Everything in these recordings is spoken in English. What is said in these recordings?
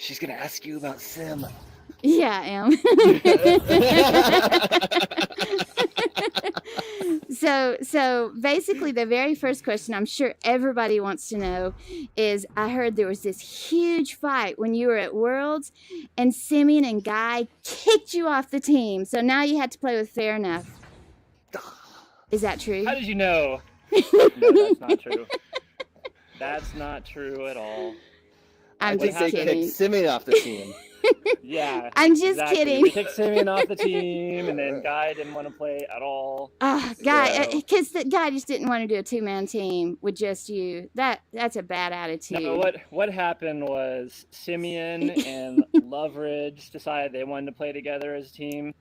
She's gonna ask you about Sim. Yeah, I am. So basically the very first question I'm sure everybody wants to know is, I heard there was this huge fight when you were at Worlds and Simeon and Guy kicked you off the team. So now you had to play with Fahrenuf. Is that true? How did you know? No, that's not true. That's not true at all. I'm I think just they kidding. kicked Simeon off the team. Yeah. I'm just exactly. kidding. We kicked Simeon off the team, and then Guy didn't want to play at all. Guy, So- because the guy just didn't want to do a 2-man team with just you. That's a bad attitude. No, what happened was Simeon and Loveridge decided they wanted to play together as a team.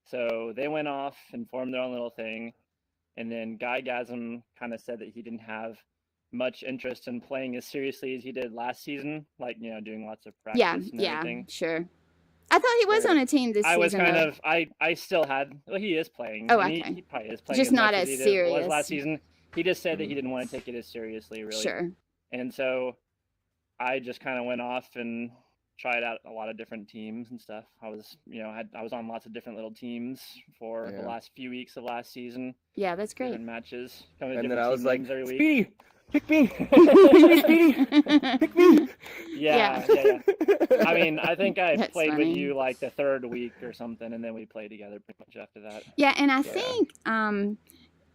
So they went off and formed their own little thing. And then Guy Gasm kind of said that he didn't have much interest in playing as seriously as he did last season, like, doing lots of practice and everything. Sure. I thought he was on a team this I was season. kind though. of, I still had, well, he is playing. Oh, and okay. He probably is playing Just as not much as he serious. was last season. He just said that he didn't want to take it as seriously, really. Sure. And so I just kind of went off and tried out a lot of different teams and stuff. I was, I was on lots of different little teams for the last few weeks of last season. Yeah, that's great. Different matches. Coming to And then different I was team like, names every week. Speedy, pick me. Pick me, Speedy. Pick me. Yeah. I mean, I think I That's played funny. with you like the third week or something, and then we played together pretty much after that. Yeah, and I think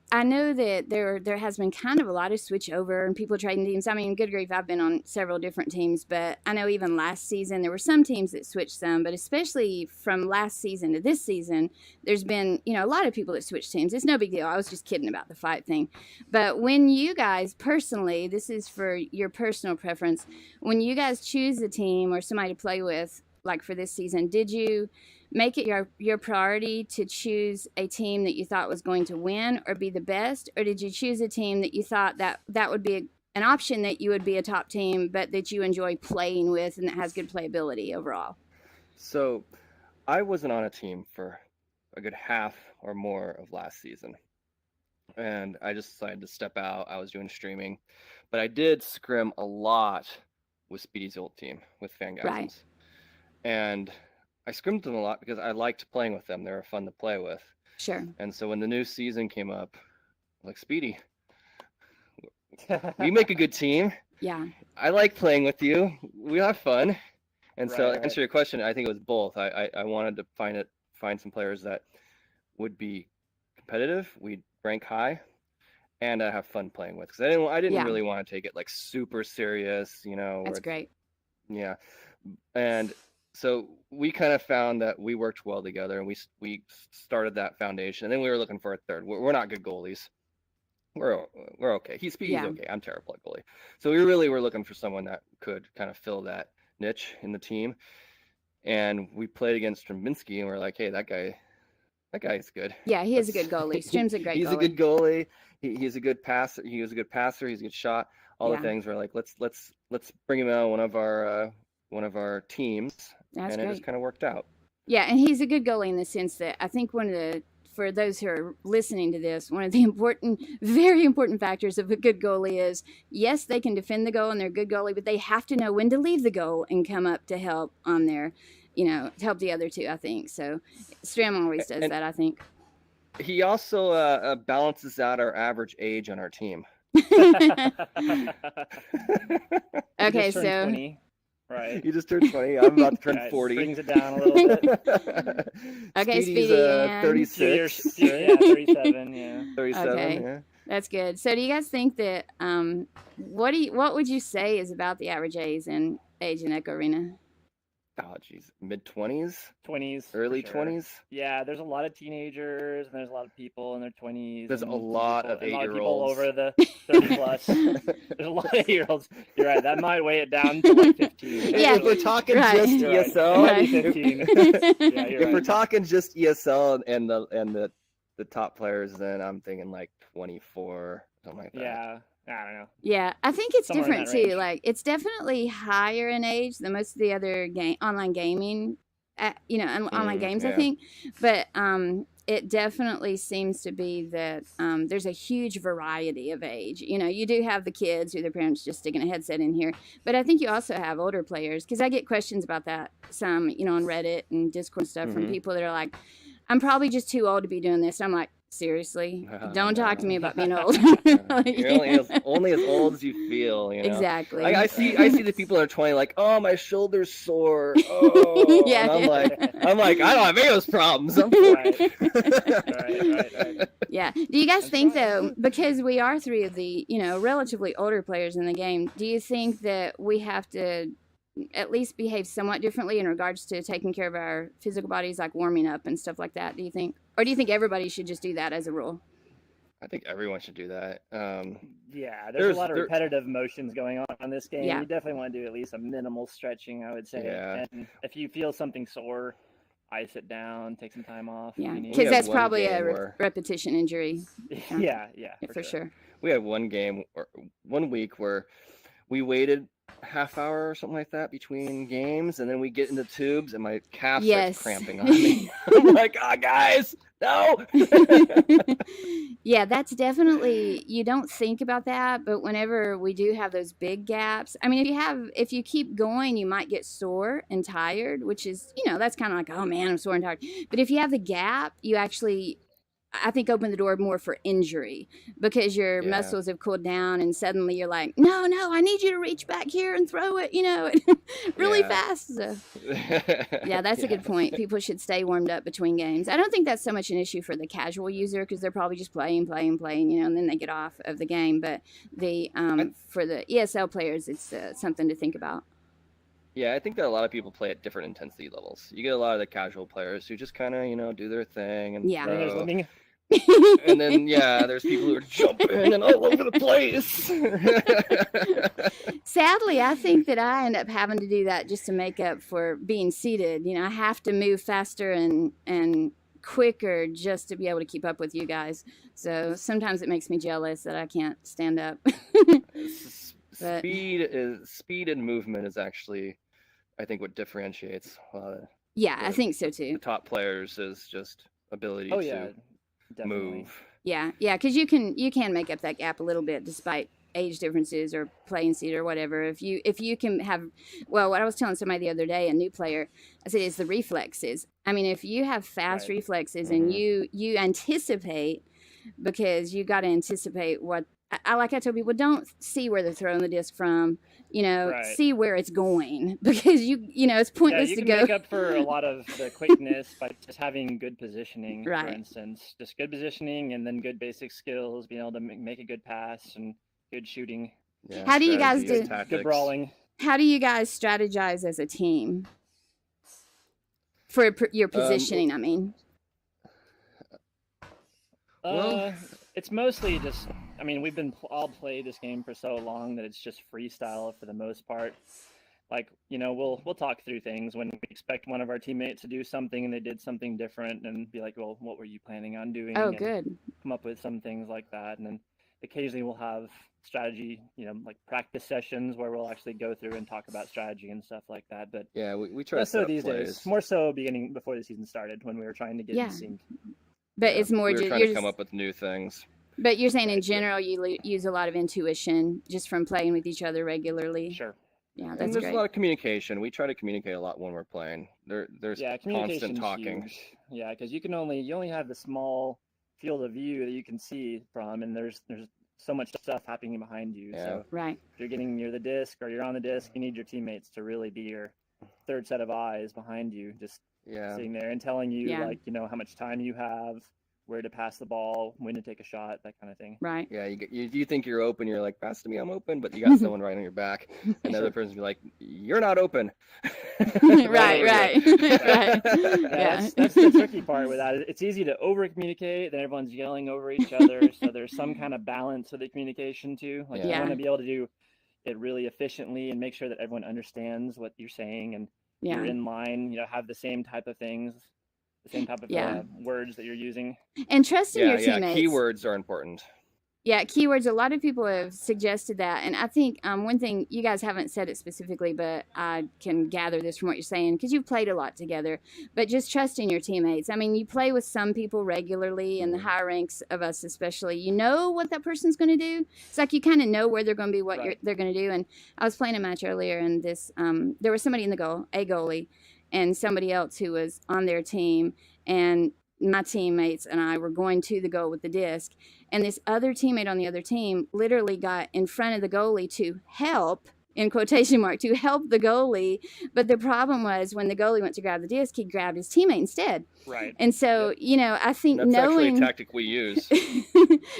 I know that there has been kind of a lot of switch over and people trading teams. I mean, good grief, I've been on several different teams, but I know even last season there were some teams that switched some, but especially from last season to this season, there's been, a lot of people that switched teams. It's no big deal. I was just kidding about the fight thing. But when you guys personally, this is for your personal preference, when you guys choose a team or somebody to play with, like for this season, did you make it your priority to choose a team that you thought was going to win or be the best, or did you choose a team that you thought that would be an option, that you would be a top team, but that you enjoy playing with and that has good playability overall? So I wasn't on a team for a good half or more of last season. And I just decided to step out. I was doing streaming. But I did scrim a lot with Speedy's old team, with Fangasms. Right. And I scrimmed them a lot because I liked playing with them. They were fun to play with. Sure. And so when the new season came up, I'm like, Speedy, we make a good team. Yeah. I like playing with you. We have fun. And so to Right. answer your question, I think it was both. I wanted to find some players that would be competitive, we'd rank high, and I have fun playing with. Because I didn't Yeah. really want to take it like super serious, That's where it's- great. Yeah. And so we kind of found that we worked well together, and we started that foundation. And then we were looking for a third. We're not good goalies. We're okay. Speedy's Yeah. okay. I'm terrible at goalie. So we really were looking for someone that could kind of fill that niche in the team. And we played against Straminsky, and we're like, hey, that guy's good. Yeah, he is a good goalie. Strim's a great He's goalie. a good goalie. He's a good passer. He was a good passer. He's a good shot. All Yeah. the things. We're like, let's bring him out on one of our teams. That's and it great. just kind of worked out. Yeah, and he's a good goalie in the sense that I think for those who are listening to this, one of the very important factors of a good goalie is, yes, they can defend the goal and they're a good goalie, but they have to know when to leave the goal and come up to help on there, to help the other two, I think. So Stram always does that, I think. He also balances out our average age on our team. Okay, Just turned so 20, right. You just turned 20. I'm about to turn Right, 40. brings it down a little bit. Okay, Speedy's, Speedy, and 36. 2 years, yeah, 37, yeah. 37. Okay. Yeah. that's good. So do you guys think that what would you say is about the average age in Echo Arena? Oh, geez. Mid-20s? 20s. for Early sure. 20s? Yeah, there's a lot of teenagers, and there's a lot of people in their 20s. There's and a lot of people 8-year-olds. over the 30 plus. There's a lot of 8-year-olds. You're right. That might weigh it down to like 15. Yeah, If we're talking right. just You're right. ESL, Might be Right. 15. Yeah, you're if we're right. talking just ESL and the top players, then I'm thinking like 24, something like that. Yeah, I don't know. Yeah, I think it's Somewhere in different that too. range. Like, it's definitely higher in age than most of the other online gaming, online games, I yeah. think. But it definitely seems to be that there's a huge variety of age. You know, you do have the kids who their parents just sticking a headset in here, but I think you also have older players, because I get questions about that some, you know, on Reddit and Discord and stuff from people that are like, I'm probably just too old to be doing this. I'm like, seriously, don't talk to me about being old. Like, You're only as old as you feel, you know. Exactly. I see the people that are 20 like, oh, my shoulder's sore. Oh. Yeah, and I'm yeah. like, I don't have any of those problems. I'm Right. Yeah. Do you guys think, though, because we are three of the, you know, relatively older players in the game, do you think that we have to at least behave somewhat differently in regards to taking care of our physical bodies, like warming up and stuff like that, do you think? Or do you think everybody should just do that as a rule? I think everyone should do that. Yeah, there's a lot of repetitive motions going on this game. Yeah. You definitely want to do at least a minimal stretching, I would say. Yeah. And if you feel something sore, ice it down, take some time off. Yeah, if you need because to. that's probably a repetition injury. Yeah, for sure. We had one game or 1 week where we waited half hour or something like that between games, and then we get into tubes and my calf starts cramping on me. I'm like, guys, no. Yeah, that's definitely, you don't think about that, but whenever we do have those big gaps, I mean, if you keep going, you might get sore and tired, which is, you know, that's kind of like, oh man, I'm sore and tired. But if you have the gap, you actually, I think, open the door more for injury, because your muscles have cooled down and suddenly you're like, no, I need you to reach back here and throw it, you know, really fast. So, yeah, that's a good point. People should stay warmed up between games. I don't think that's so much an issue for the casual user, because they're probably just playing, you know, and then they get off of the game. But the for the ESL players, it's something to think about. Yeah, I think that a lot of people play at different intensity levels. You get a lot of the casual players who just kind of, you know, do their thing and throw. And then there's people who are jumping and all over the place. Sadly, I think that I end up having to do that just to make up for being seated. You know, I have to move faster and quicker just to be able to keep up with you guys. So sometimes it makes me jealous that I can't stand up. Speed and movement is actually, I think, what differentiates I think so too. The top players is just ability to move. Yeah, because you can make up that gap a little bit despite age differences or playing seat or whatever. If you can have, well, what I was telling somebody the other day, a new player, I said, it's the reflexes. I mean, if you have fast reflexes and you anticipate, because you got to anticipate what, I tell people, don't see where they're throwing the disc from, you know, see where it's going, because you know, it's pointless to go. You can make up for a lot of the quickness by just having good positioning, for instance, just good positioning and then good basic skills, being able to make a good pass and good shooting. Yeah, how do you guys do good brawling? How do you guys strategize as a team for your positioning? I mean, it's mostly just, I mean, we've been all play this game for so long that it's just freestyle for the most part. Like, you know, we'll talk through things when we expect one of our teammates to do something and they did something different, and be like, well, what were you planning on doing? Oh, and good. Come up with some things like that. And then occasionally we'll have strategy, you know, like practice sessions where we'll actually go through and talk about strategy and stuff like that. But yeah, we try to set up these days, more so beginning before the season started, when we were trying to get in sync. But it's more just trying to come up with new things. But you're saying in general you use a lot of intuition just from playing with each other regularly. Sure. Yeah, that's and there's great. a lot of communication. We try to communicate a lot when we're playing. There's constant talking. Huge. Yeah, because you only have the small field of view that you can see from, and there's so much stuff happening behind you. Yeah. So right. If you're getting near the disc or you're on the disc, you need your teammates to really be your third set of eyes behind you, just sitting there and telling you like, you know, how much time you have, where to pass the ball, when to take a shot, that kind of thing. Right. Yeah, you think you're open, you're like, pass to me, I'm open, but you got someone right on your back, and the other person be like, you're not open. right. Yeah, that's the tricky part with that. It's easy to over communicate, then everyone's yelling over each other, so there's some kind of balance with the communication too. Like you want to be able to do it really efficiently and make sure that everyone understands what you're saying, and you're in line, you know, have the same type of things, the same type of words that you're using. And trusting your teammates. Keywords are important. Yeah, keywords. A lot of people have suggested that, and I think one thing, you guys haven't said it specifically, but I can gather this from what you're saying because you've played a lot together. But just trusting your teammates. I mean, you play with some people regularly, in the higher ranks of us especially. You know what that person's going to do. It's like you kind of know where they're going to be, what they're going to do. And I was playing a match earlier, and there was somebody in the goal, a goalie, and somebody else who was on their team, and my teammates and I were going to the goal with the disc, and this other teammate on the other team literally got in front of the goalie to help, in quotation mark, to help the goalie. But the problem was when the goalie went to grab the disc, he grabbed his teammate instead. Right. And so, you know, I think That's knowing... actually a tactic we use.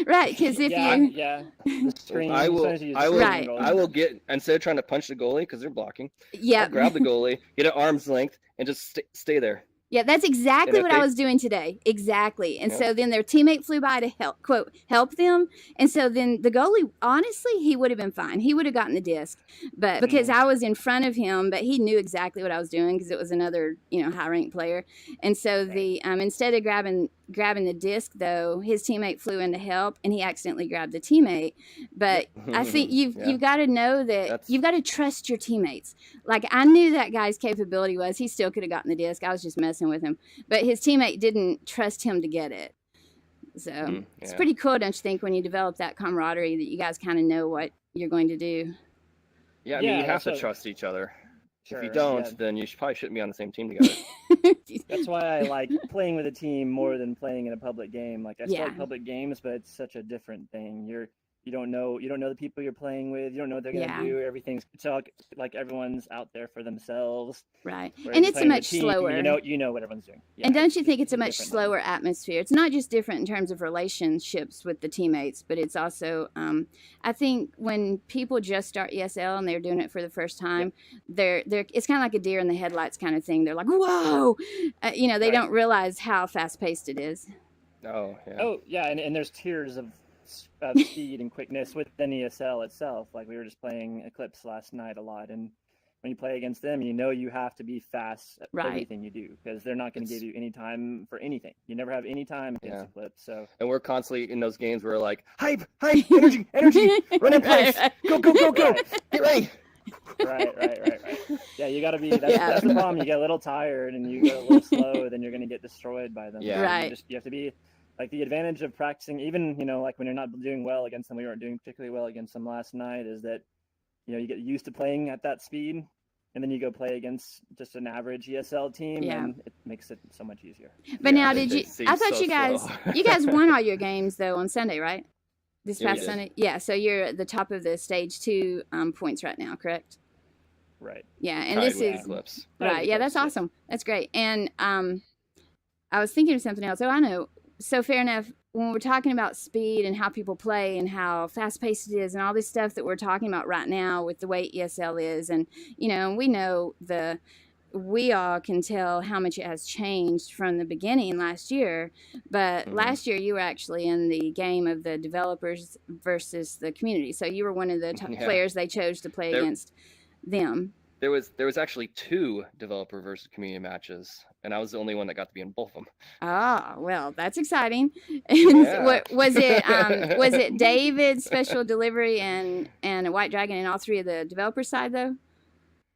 Right, because if you... Yeah, the screen, I will get, instead of trying to punch the goalie, because they're blocking, I'll grab the goalie, get at arm's length, and just stay there. Yeah, that's exactly what I was doing today. Exactly. And so then their teammate flew by to help, quote, help them. And so then the goalie, honestly, he would have been fine. He would have gotten the disc. But because I was in front of him, but he knew exactly what I was doing because it was another, you know, high-ranked player. And so the instead of grabbing the disc, though, his teammate flew in to help, and he accidentally grabbed the teammate. But I think you've got to know that you've got to trust your teammates. Like, I knew that guy's capability was he still could have gotten the disc. I was just messing with him, but his teammate didn't trust him to get it. So it's pretty cool, don't you think, when you develop that camaraderie that you guys kind of know what you're going to do. Yeah, I mean, you have to trust each other. Sure, if you don't, then you probably shouldn't be on the same team together. That's why I like playing with a team more than playing in a public game. Like, I still like public games, but it's such a different thing. You don't know the people you're playing with. You don't know what they're gonna do. Everything's like everyone's out there for themselves. Right. And it's a much slower. You know what everyone's doing. Yeah, and don't you think it's a much slower atmosphere? It's not just different in terms of relationships with the teammates, but it's also I think when people just start ESL and they're doing it for the first time, they're it's kind of like a deer in the headlights kind of thing. They're like, whoa, they don't realize how fast paced it is. Oh yeah. Oh yeah, and there's tiers of speed and quickness within ESL itself. Like, we were just playing Eclipse last night a lot, and when you play against them, you have to be fast at everything you do, because they're not going to give you any time for anything. You never have any time against Eclipse. So, and we're constantly in those games where we're like, hype, energy, run in place, go, get ready. Right. Yeah, you got to be. That's the problem. You get a little tired and you get a little slow, then you're going to get destroyed by them. Yeah. Right. You have to be. Like, the advantage of practicing, even, like when you're not doing well against them, we weren't doing particularly well against them last night, is that, you get used to playing at that speed, and then you go play against just an average ESL team, and it makes it so much easier. But now, I thought you guys won all your games, though, on Sunday, right? This past Sunday? Yeah, so you're at the top of the stage 2 points right now, correct? Right. Yeah, and this is... Eclipse. Right, yeah, that's awesome. That's great. And I was thinking of something else. Oh, I know. So fair enough, when we're talking about speed and how people play and how fast-paced it is and all this stuff that we're talking about right now with the way ESL is, and, we all can tell how much it has changed from the beginning last year, but last year you were actually in the game of the developers versus the community, so you were one of the players they chose to play against them. There was actually 2 developer versus community matches, and I was the only one that got to be in both of them. Ah, well, that's exciting. What was it? Was it David's special delivery and a White Dragon in all 3 of the developer side though?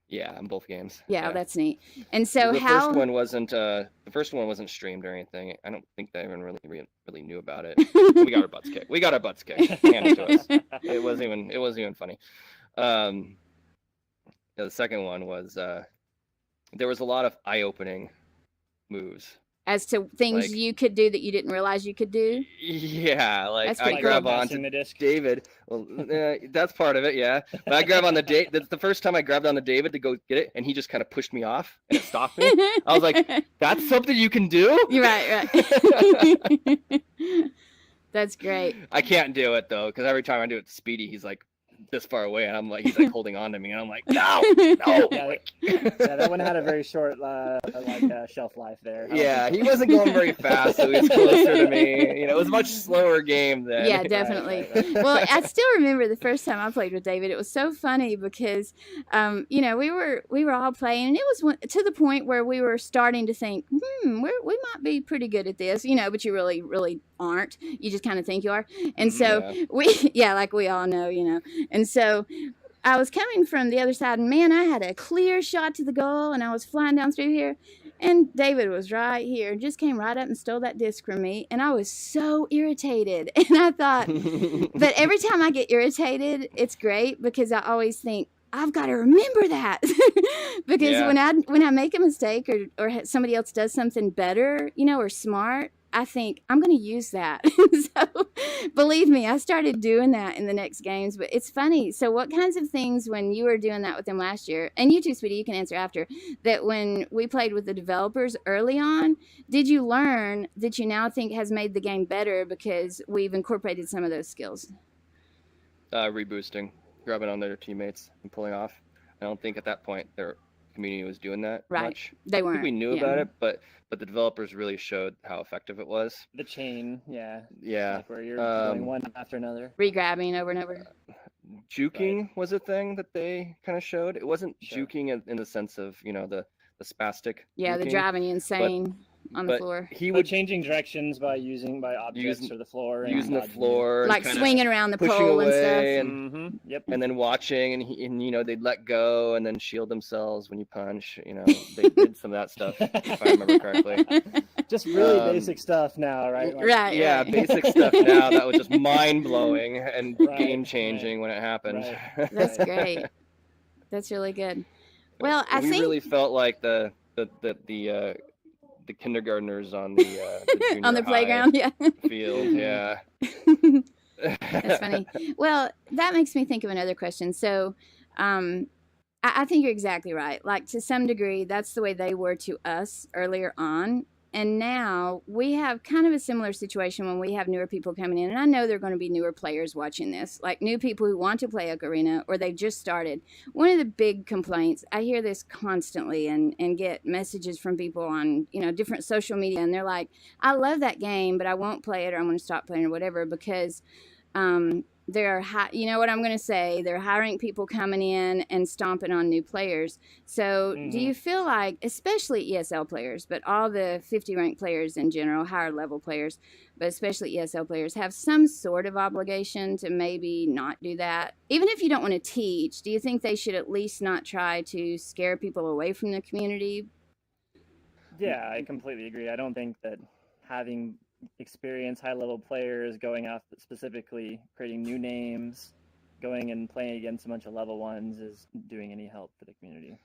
Yeah, in both games. Yeah, that's neat. And so the first one wasn't streamed or anything. I don't think they even really knew about it. We got our butts kicked. Hand it to us. It wasn't even funny. The second one was there was a lot of eye-opening moves as to things you could do that you didn't realize you could do. Yeah, like I grab onto David. Well, that's part of it, yeah. But I grab on that's the first time I grabbed on the David to go get it, and he just kind of pushed me off and it stopped me. I was like, "That's something you can do?" Right. That's great. I can't do it though, because every time I do it to Speedy, he's like this far away, and I'm like, he's like holding on to me, and I'm like, no, no. Yeah, that one had a very short shelf life there. Yeah, he wasn't going very fast, so he was closer to me. It was a much slower game then. Yeah, definitely. Right. Well, I still remember the first time I played with David. It was so funny because, we were all playing, and it was to the point where we were starting to think, we might be pretty good at this, but you really, really aren't. You just kind of think you are. And so like we all know, And so I was coming from the other side, and man, I had a clear shot to the goal, and I was flying down through here. And David was right here, just came right up and stole that disc from me. And I was so irritated. And I thought, but every time I get irritated, it's great because I always think, I've got to remember that. Because when I make a mistake or somebody else does something better, or smart, I think I'm going to use that. So believe me, I started doing that in the next games, but it's funny. So what kinds of things when you were doing that with them last year, and you too, Sweetie, you can answer after, that when we played with the developers early on, did you learn that you now think has made the game better because we've incorporated some of those skills? Reboosting, grabbing on their teammates and pulling off. I don't think at that point their community was doing that much. They weren't. I think we knew about it, but the developers really showed how effective it was. The chain, yeah. Like where you're going one after another. Regrabbing over and over. Juking was a thing that they kind of showed. It wasn't juking in the sense of, the spastic. Yeah, the driving you insane on the floor. He would changing directions by objects or the floor. Using the floor. Like swinging around the pole and stuff. And, and then watching, and they'd let go and then shield themselves when you punch. They did some of that stuff, if I remember correctly. Just really basic stuff now, right? Right. Basic stuff now that was just mind-blowing and game-changing when it happened. Right. That's great. That's really good. Well, I think... We really felt like the kindergartners on the on the playground, field, That's funny. Well, that makes me think of another question. So, I think you're exactly right. Like, to some degree, that's the way they were to us earlier on. And now we have kind of a similar situation when we have newer people coming in. And I know there are going to be newer players watching this, like new people who want to play Ocarina or they've just started. One of the big complaints, I hear this constantly and get messages from people on, different social media. And they're like, I love that game, but I won't play it or I'm going to stop playing or whatever because they're what I'm going to say, they're hiring people coming in and stomping on new players. So do you feel like, especially ESL players, but all the 50 ranked players in general, higher level players, but especially ESL players, have some sort of obligation to maybe not do that? Even if you don't want to teach, do you think they should at least not try to scare people away from the community? Yeah, I completely agree. I don't think that having experienced high-level players going out specifically creating new names, going and playing against a bunch of level ones is doing any help for the community.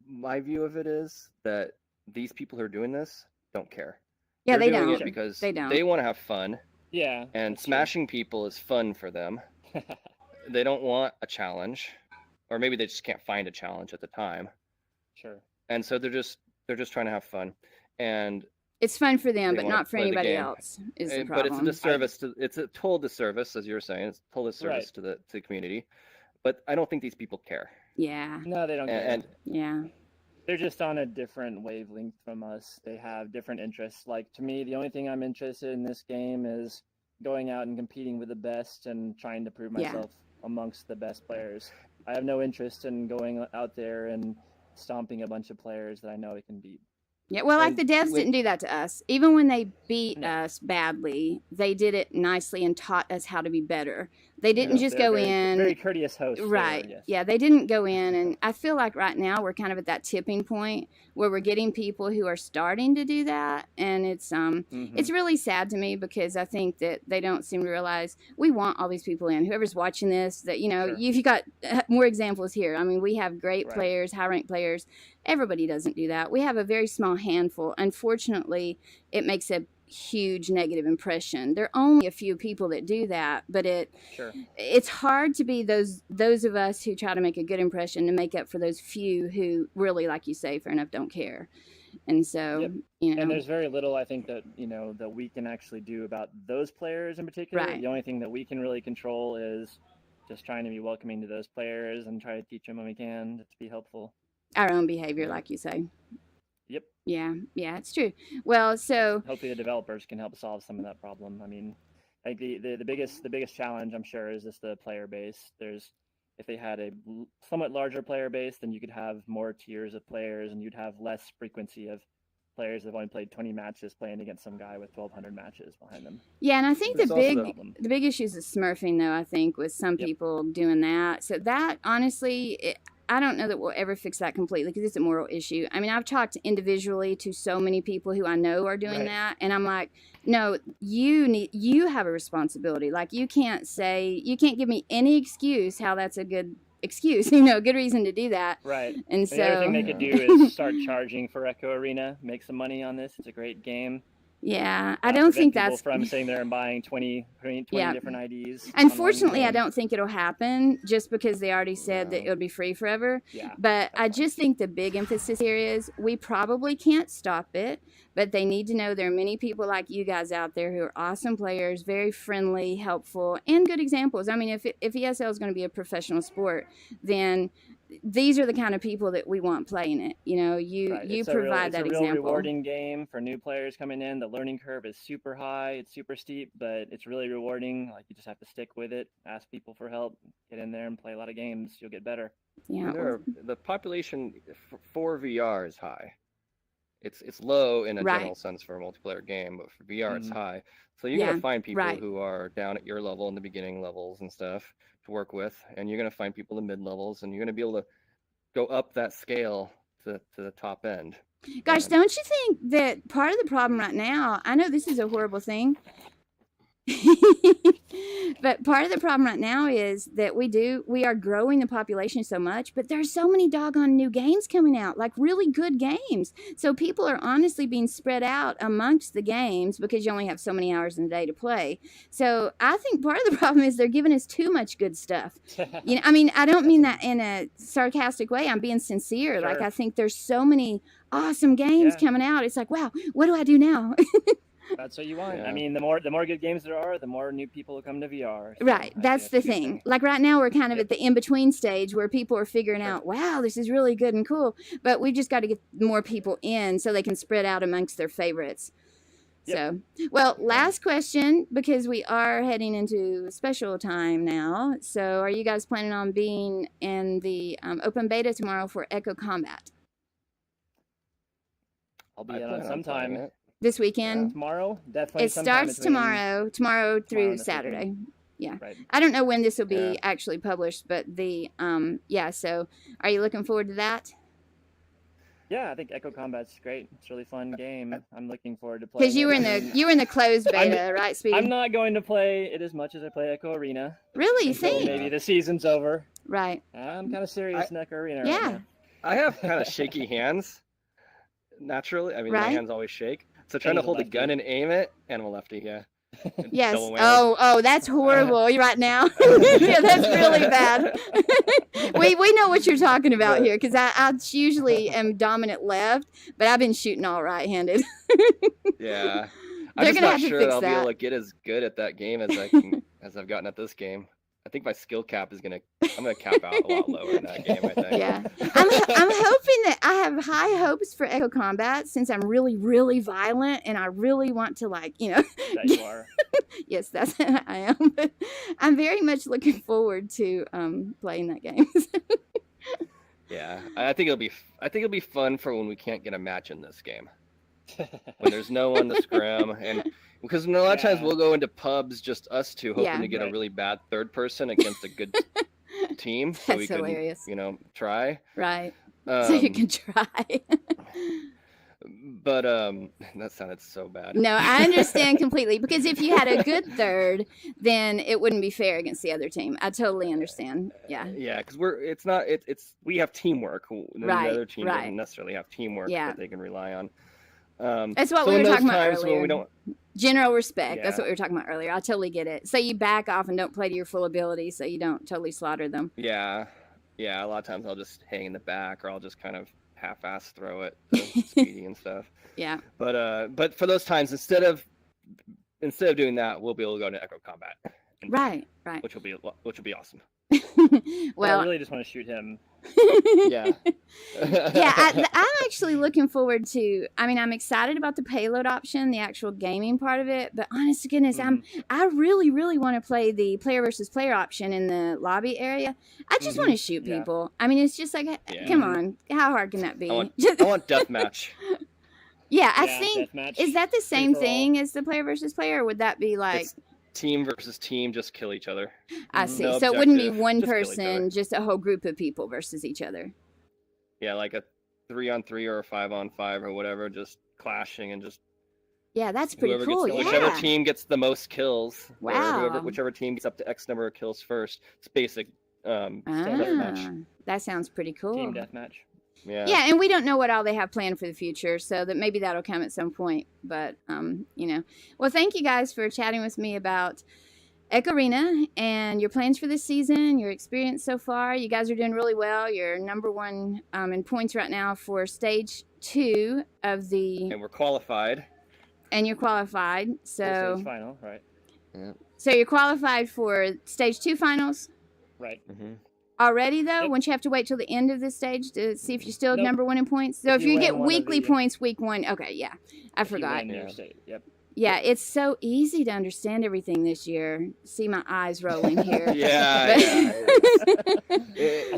My view of it is that these people who are doing this don't care. Yeah, They're they doing don't. it because they don't. They want to have fun. Yeah. And smashing people is fun for them. They don't want a challenge, or maybe they just can't find a challenge at the time. Sure. And so they're just trying to have fun, and it's fun for them, but not for anybody else. Is the problem? But it's a disservice it's a total disservice, as you were saying. It's a total disservice to the community. But I don't think these people care. Yeah. No, they don't care. And yeah. They're just on a different wavelength from us. They have different interests. Like, to me, the only thing I'm interested in this game is going out and competing with the best and trying to prove myself amongst the best players. I have no interest in going out there and stomping a bunch of players that I know I can beat. Yeah, well, like the devs didn't do that to us. Even when they beat us badly, they did it nicely and taught us how to be better. They didn't just go in. Very courteous host. Right. Yeah, they didn't go in. And I feel like right now we're kind of at that tipping point where we're getting people who are starting to do that. And it's really sad to me because I think that they don't seem to realize we want all these people in. Whoever's watching this, that, you've got more examples here. I mean, we have great players, high-ranked players. Everybody doesn't do that. We have a very small handful. Unfortunately, it makes a huge negative impression. There are only a few people that do that, but it's hard to be those of us who try to make a good impression to make up for those few who really, like you say, fair enough, don't care. And so, and there's very little I think that that we can actually do about those players in particular. Right. The only thing that we can really control is just trying to be welcoming to those players and try to teach them when we can to be helpful. Our own behavior, like you say. Yep. Yeah, it's true. Well, so hopefully the developers can help solve some of that problem. I mean, like the biggest challenge, I'm sure, is just the player base. If they had a somewhat larger player base, then you could have more tiers of players, and you'd have less frequency of players that have only played 20 matches playing against some guy with 1,200 matches behind them. Yeah, and I think the big issue is the smurfing, though, I think, with some people doing that. So that, honestly, I don't know that we'll ever fix that completely because it's a moral issue. I mean, I've talked individually to so many people who I know are doing that, and I'm like, no, you have a responsibility. Like, you can't give me any excuse how that's a good excuse, good reason to do that. Right. And so the other thing they could do is start charging for Echo Arena, make some money on this. It's a great game. Yeah, I don't think that's from sitting there and buying 20 different IDs. Unfortunately, I don't think it'll happen just because they already said that it'll be free forever. Yeah, but I just think the big emphasis here is we probably can't stop it, but they need to know there are many people like you guys out there who are awesome players, very friendly, helpful, and good examples. I mean, if ESL is going to be a professional sport, then these are the kind of people that we want playing it. You provide that example. It's a real rewarding game for new players coming in. The learning curve is super high. It's super steep, but it's really rewarding. Like, you just have to stick with it, ask people for help, get in there and play a lot of games. You'll get better. Yeah. The population for VR is high. It's low in a general sense for a multiplayer game, but for VR it's high. So you're gonna find people who are down at your level in the beginning levels and stuff to work with, and you're gonna find people in mid levels, and you're gonna be able to go up that scale to the top end. Gosh, don't you think that part of the problem right now, I know this is a horrible thing, but part of the problem right now is that we are growing the population so much, but there's so many doggone new games coming out, like really good games. So people are honestly being spread out amongst the games because you only have so many hours in a day to play. So I think part of the problem is they're giving us too much good stuff. I mean, I don't mean that in a sarcastic way. I'm being sincere. Sure. Like, I think there's so many awesome games coming out. It's like, wow, what do I do now? That's what you want. I mean, the more good games there are, the more new people will come to VR. So right. That's the thing. Like, right now, we're kind of at the in-between stage where people are figuring out, wow, this is really good and cool. But we've just got to get more people in so they can spread out amongst their favorites. So, well, last question, because we are heading into special time now. So are you guys planning on being in the open beta tomorrow for Echo Combat? I'll be on sometime. This weekend? Tomorrow? Definitely. It starts tomorrow through Saturday. Yeah. Right. I don't know when this will be actually published, but so are you looking forward to that? Yeah, I think Echo Combat's great. It's a really fun game. I'm looking forward to playing. Because you were in the closed beta, right, Speedy? I'm not going to play it as much as I play Echo Arena. Really? You think? Maybe the season's over. Right. I'm kind of serious in Echo Arena. Yeah. Right now. I have kind of shaky hands. Naturally, I mean, my hands always shake. So trying to hold a gun and aim it, and I'm a lefty, Yes. Oh, that's horrible. You're right now. Yeah, that's really bad. we know what you're talking about here, because I usually am dominant left, but I've been shooting all right-handed. Yeah. They're I'm just not to sure fix I'll be that. able to get as good at that game as I can as I've gotten at this game. I think my skill cap I'm gonna cap out a lot lower in that game, I think. Yeah. I'm hoping that I have high hopes for Echo Combat, since I'm really, really violent and I really want to, like, That you are. Yes, that's I am. But I'm very much looking forward to playing that game. Yeah. I think it'll be fun for when we can't get a match in this game. When there's no one to scrim, and because a lot of times we'll go into pubs, just us two, hoping to get a really bad third person against a good team, so That's we can hilarious. try. Right. So you can try. But that sounded so bad. No, I understand completely, because if you had a good third, then it wouldn't be fair against the other team. I totally understand. Yeah. Yeah, because we have teamwork. The other team doesn't necessarily have teamwork that they can rely on. That's what we were talking about earlier. When we don't... General respect. That's what we were talking about earlier. I totally get it. So you back off and don't play to your full ability, so you don't totally slaughter them. Yeah. A lot of times I'll just hang in the back, or I'll just kind of half-ass throw it to Speedy and stuff. Yeah. But for those times, instead of doing that, we'll be able to go into Echo Combat. Right. Which will be awesome. Well, I really just want to shoot him. Yeah. I'm actually looking forward to. I mean, I'm excited about the payload option, the actual gaming part of it. But honest to goodness, I really, really want to play the player versus player option in the lobby area. I just want to shoot people. I mean, it's just like, come on, how hard can that be? I want deathmatch. Yeah, I think deathmatch, is that the same free for all. thing as the player versus player, or would that be like It's team versus team, just kill each other. I see. No So it wouldn't be objective, one just kill each other. person, just a whole group of people versus each other. Yeah, like a 3-on-3 or a 5-on-5 or whatever, just clashing and just Yeah, that's pretty whoever cool. gets, Yeah. whichever team gets the most kills. or Wow. whichever team gets up to X number of kills first. It's basic deathmatch. That sounds pretty cool. Team deathmatch. Yeah. Yeah, and we don't know what all they have planned for the future, so that maybe that'll come at some point. But well, thank you guys for chatting with me about Echo Arena and your plans for this season, your experience so far. You guys are doing really well. You're number one in points right now for stage 2 of the. And we're qualified. And you're qualified, so. Stage final, right? Yeah. So you're qualified for stage 2 finals. Right. Mm-hmm. Already though, Yep. won't you have to wait till the end of this stage to see if you're still Nope. number 1 in points? So if you you win get one of weekly the- points, week 1. Okay, yeah, I If you forgot. win your Yeah. state. Yep. Yeah, it's so easy to understand everything this year. See my eyes rolling here. Yeah. I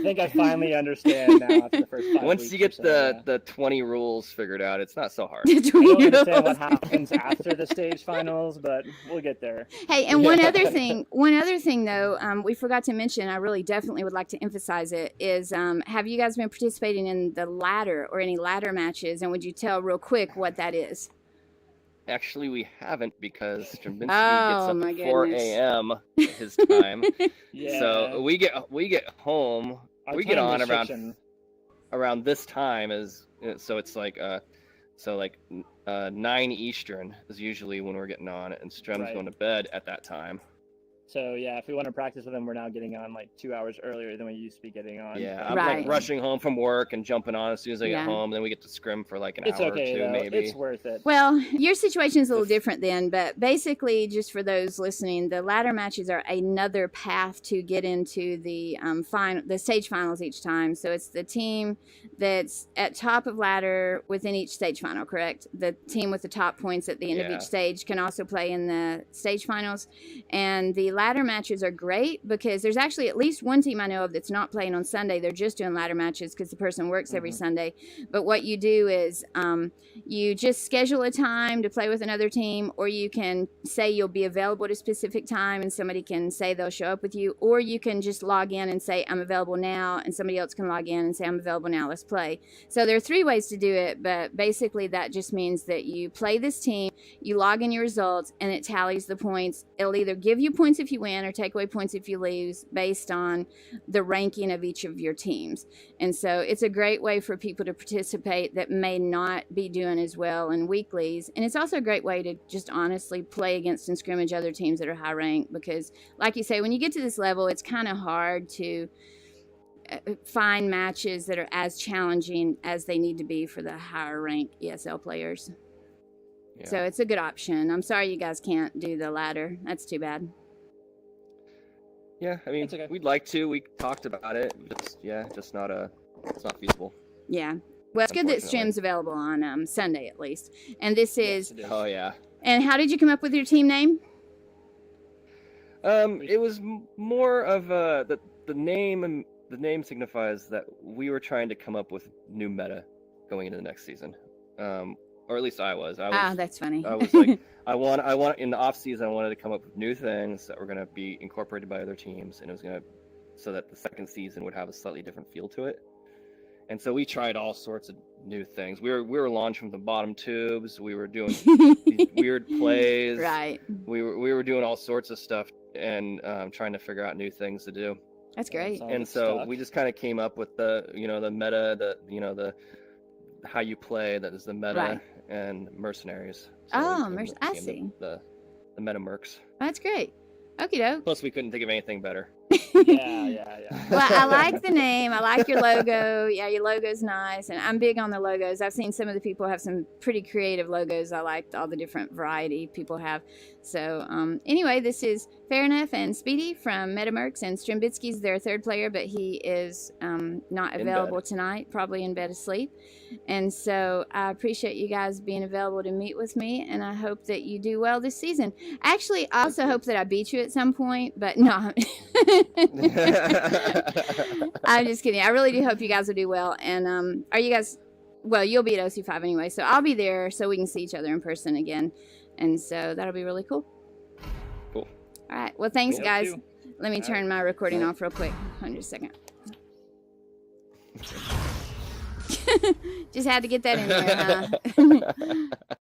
think I finally understand now after the first 5 Once weeks you or get so, the 20 rules figured out, it's not so hard. I don't understand what happens after the stage finals, but we'll get there. Hey, and one other thing though, we forgot to mention, I really definitely would like to emphasize it, is have you guys been participating in the ladder or any ladder matches? And would you tell real quick what that is? Actually, we haven't because Stravinsky gets Oh, up my at 4 goodness. a.m. his time. Yeah. So we get home. Our we get time on restriction. around this time so it's like 9 Eastern is usually when we're getting on, and Strem's Right. going to bed at that time. So yeah, if we want to practice with them, we're now getting on like 2 hours earlier than we used to be getting on. Yeah, But, I'm Right. like rushing home from work and jumping on as soon as I Yeah. get home. Then we get to scrim for like an It's hour okay or two, though. maybe. It's worth it. Well, your situation is a little different then, but basically, just for those listening, the ladder matches are another path to get into the the stage finals each time. So it's the team that's at top of ladder within each stage final, correct? The team with the top points at the end of Yeah. each stage can also play in the stage finals. And the ladder matches are great because there's actually at least one team I know of that's not playing on Sunday. They're just doing ladder matches because the person works every Sunday. But what you do is you just schedule a time to play with another team, or you can say you'll be available at a specific time and somebody can say they'll show up with you, or you can just log in and say I'm available now, and somebody else can log in and say I'm available now, let's play. So there are 3 ways to do it, but basically that just means that you play this team, you log in your results, and it tallies the points. It'll either give you points if you win or take away points if you lose based on the ranking of each of your teams. And so it's a great way for people to participate that may not be doing as well in weeklies. And it's also a great way to just honestly play against and scrimmage other teams that are high ranked, because like you say, when you get to this level, it's kind of hard to find matches that are as challenging as they need to be for the higher ranked ESL players. Yeah. So it's a good option. I'm sorry you guys can't do the ladder. That's too bad. Yeah, I mean, It's okay. we'd like to. We talked about it. Just not it's not feasible. Yeah. Well, it's good that Unfortunately. stream's available on Sunday at least. And this is. Yes, it is. Oh yeah. And how did you come up with your team name? It was more of the name, and the name signifies that we were trying to come up with new meta going into the next season. Or at least I was. That's funny. I was like, I want in the off season, I wanted to come up with new things that were going to be incorporated by other teams, and it was going to so that the second season would have a slightly different feel to it. And so we tried all sorts of new things. We were launching from the bottom tubes. We were doing these weird plays. Right. We were doing all sorts of stuff and trying to figure out new things to do. That's great. All And good so stuff. we just kind of came up with the meta, the how you play, that is the meta, Right. and mercenaries. Oh, it I became see. The MetaMercs. That's great. Okie doke. Plus, we couldn't think of anything better. Yeah. Well, I like the name. I like your logo. Yeah, your logo's nice. And I'm big on the logos. I've seen some of the people have some pretty creative logos. I liked all the different variety people have. So anyway, this is Fahrenuf and Speedy from MetaMercs, and Strimbitsky's their third player, but he is not available tonight, probably in bed asleep. And so I appreciate you guys being available to meet with me, and I hope that you do well this season. Actually, I also hope that I beat you at some point, but no. I'm just kidding. I really do hope you guys will do well. And are you guys, well, you'll be at OC5 anyway, so I'll be there so we can see each other in person again. And so that'll be really cool. Cool. All right. Well, thanks, guys. Too. Let me turn my recording off real quick. Hold on just a second. Just had to get that in there, huh?